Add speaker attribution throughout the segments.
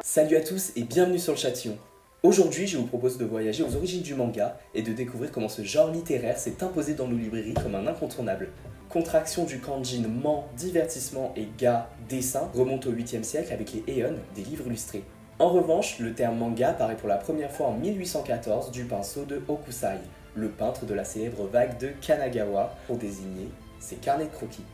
Speaker 1: Salut à tous et bienvenue sur le Châtillon. Aujourd'hui, je vous propose de voyager aux origines du manga et de découvrir comment ce genre littéraire s'est imposé dans nos librairies comme un incontournable. Contraction du kanjin man, divertissement et ga, dessin, remonte au 8e siècle avec les Heian, des livres illustrés. En revanche, le terme manga apparaît pour la première fois en 1814 du pinceau de Hokusai, le peintre de la célèbre vague de Kanagawa, pour désigner ses carnets de croquis.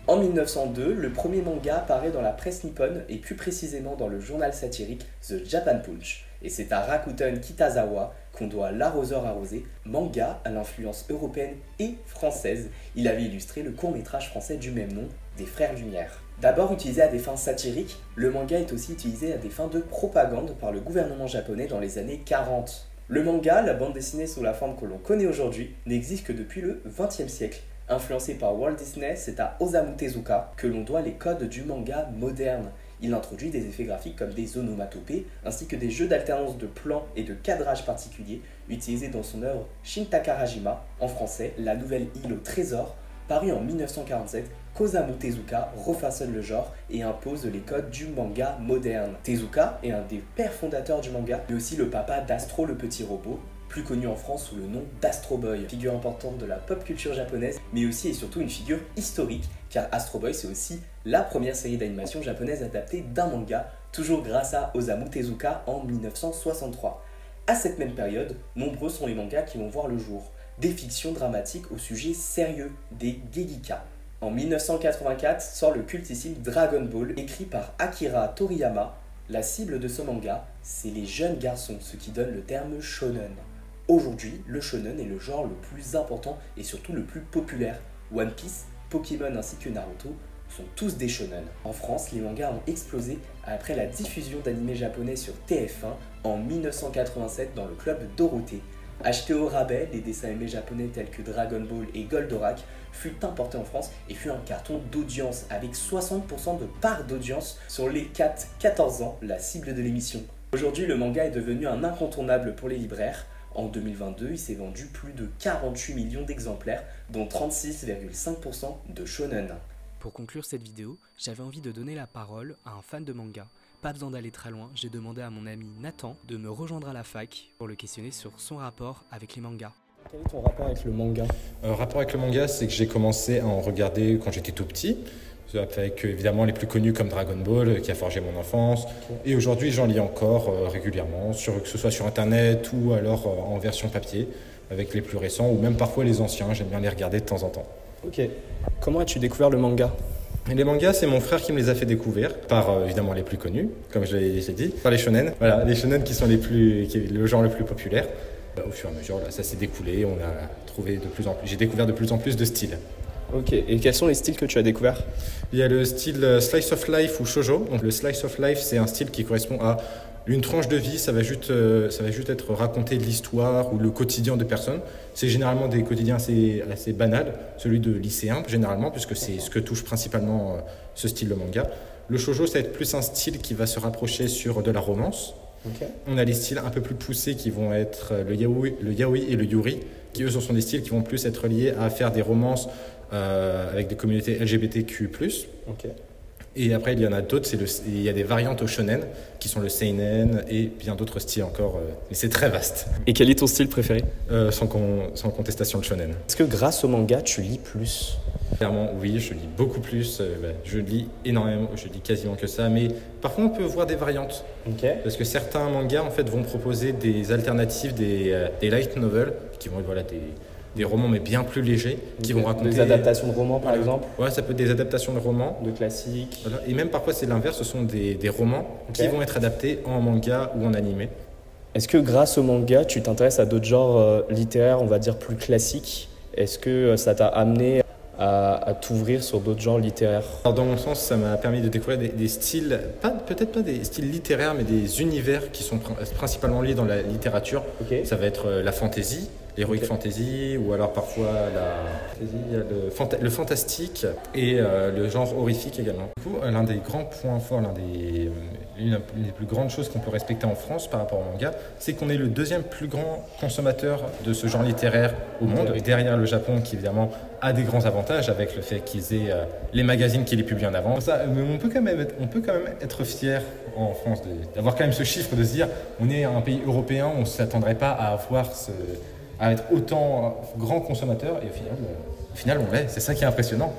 Speaker 1: En 1902, le premier manga apparaît dans la presse nippone et plus précisément dans le journal satirique The Japan Punch. Et c'est à Rakuten Kitazawa qu'on doit L'arroseur arrosé, manga à l'influence européenne et française. Il avait illustré le court-métrage français du même nom, des Frères Lumière. D'abord utilisé à des fins satiriques, le manga est aussi utilisé à des fins de propagande par le gouvernement japonais dans les années 40. Le manga, la bande dessinée sous la forme que l'on connaît aujourd'hui, n'existe que depuis le XXe siècle. Influencé par Walt Disney, c'est à Osamu Tezuka que l'on doit les codes du manga moderne. Il introduit des effets graphiques comme des onomatopées, ainsi que des jeux d'alternance de plans et de cadrage particuliers, utilisés dans son œuvre Shin Takarajima, en français La Nouvelle Île au Trésor, paru en 1947, qu'Osamu Tezuka refaçonne le genre et impose les codes du manga moderne. Tezuka est un des pères fondateurs du manga, mais aussi le papa d'Astro le petit robot, plus connu en France sous le nom d'Astro Boy, figure importante de la pop culture japonaise, mais aussi et surtout une figure historique, car Astro Boy c'est aussi la première série d'animation japonaise adaptée d'un manga, toujours grâce à Osamu Tezuka en 1963. À cette même période, nombreux sont les mangas qui vont voir le jour, des fictions dramatiques au sujet sérieux, des geikika. En 1984 sort le cultissime Dragon Ball, écrit par Akira Toriyama. La cible de ce manga, c'est les jeunes garçons, ce qui donne le terme shonen. Aujourd'hui, le shonen est le genre le plus important et surtout le plus populaire. One Piece, Pokémon ainsi que Naruto sont tous des shonen. En France, les mangas ont explosé après la diffusion d'animés japonais sur TF1 en 1987 dans le club Dorothée. Acheté au rabais, les dessins animés japonais tels que Dragon Ball et Goldorak fut importé en France et fut un carton d'audience avec 60% de part d'audience sur les 4-14 ans, la cible de l'émission. Aujourd'hui, le manga est devenu un incontournable pour les libraires. En 2022, il s'est vendu plus de 48 millions d'exemplaires, dont 36,5% de shonen.
Speaker 2: Pour conclure cette vidéo, j'avais envie de donner la parole à un fan de manga. Pas besoin d'aller très loin, j'ai demandé à mon ami Nathan de me rejoindre à la fac pour le questionner sur son rapport avec les mangas.
Speaker 1: Quel est ton rapport avec le manga ?
Speaker 3: Rapport avec le manga, c'est que j'ai commencé à en regarder quand j'étais tout petit, avec évidemment les plus connus comme Dragon Ball, qui a forgé mon enfance. Okay. Et aujourd'hui, j'en lis encore régulièrement, que ce soit sur Internet ou alors en version papier, avec les plus récents, ou même parfois les anciens, j'aime bien les regarder de temps en temps.
Speaker 1: Ok. Comment as-tu découvert le manga ?
Speaker 3: Et les mangas, c'est mon frère qui me les a fait découvrir, par évidemment les plus connus, comme je l'ai dit, par les shonen. Voilà, les shonen qui sont le genre le plus populaire. Au fur et à mesure, là, ça s'est découlé, on a trouvé j'ai découvert de plus en plus de styles.
Speaker 1: Ok, et quels sont les styles que tu as découverts ?
Speaker 3: Il y a le style Slice of Life ou Shoujo. Donc le Slice of Life, c'est un style qui correspond à une tranche de vie, ça va juste être raconter de l'histoire ou le quotidien de personnes. C'est généralement des quotidiens assez banals, celui de lycéen généralement, puisque c'est ce que touche principalement ce style de manga. Le shoujo, ça va être plus un style qui va se rapprocher sur de la romance. Okay. On a les styles un peu plus poussés qui vont être le yaoi et le yuri, qui eux sont des styles qui vont plus être liés à faire des romances avec des communautés LGBTQ+. Okay. Et après, il y en a d'autres, il y a des variantes au shonen, qui sont le seinen et bien d'autres styles encore, mais c'est très vaste.
Speaker 1: Et quel est ton style préféré ?
Speaker 3: Sans contestation, le shonen.
Speaker 1: Est-ce que grâce au manga, tu lis plus ?
Speaker 3: Clairement, oui, je lis beaucoup plus, je lis énormément, je lis quasiment que ça, mais parfois on peut voir des variantes. Okay. Parce que certains mangas, en fait, vont proposer des alternatives, des light novels, qui vont être des romans mais bien plus légers qui vont raconter...
Speaker 1: Des adaptations de romans par exemple ?
Speaker 3: Ouais, ça peut être des adaptations de romans.
Speaker 1: De classiques.
Speaker 3: Voilà. Et même parfois c'est l'inverse, ce sont des romans qui vont être adaptés en manga ou en animé.
Speaker 1: Est-ce que grâce au manga, tu t'intéresses à d'autres genres littéraires, on va dire plus classiques ? Est-ce que ça t'a amené à t'ouvrir sur d'autres genres littéraires ?
Speaker 3: Alors, dans mon sens, ça m'a permis de découvrir des styles, peut-être pas des styles littéraires, mais des univers qui sont principalement liés dans la littérature. Okay. Ça va être la fantasy, l'heroic fantasy, ou alors parfois le fantastique et le genre horrifique également. Du coup, l'un des grands points forts, l'une des plus grandes choses qu'on peut respecter en France par rapport au manga, c'est qu'on est le deuxième plus grand consommateur de ce genre littéraire au monde, derrière le Japon qui évidemment a des grands avantages avec le fait qu'ils aient les magazines qui les publient en avant. Mais on peut quand même être fier en France d'avoir quand même ce chiffre, de se dire on est un pays européen, on ne s'attendrait pas à être autant grand consommateur, et au final on l'est. C'est ça qui est impressionnant.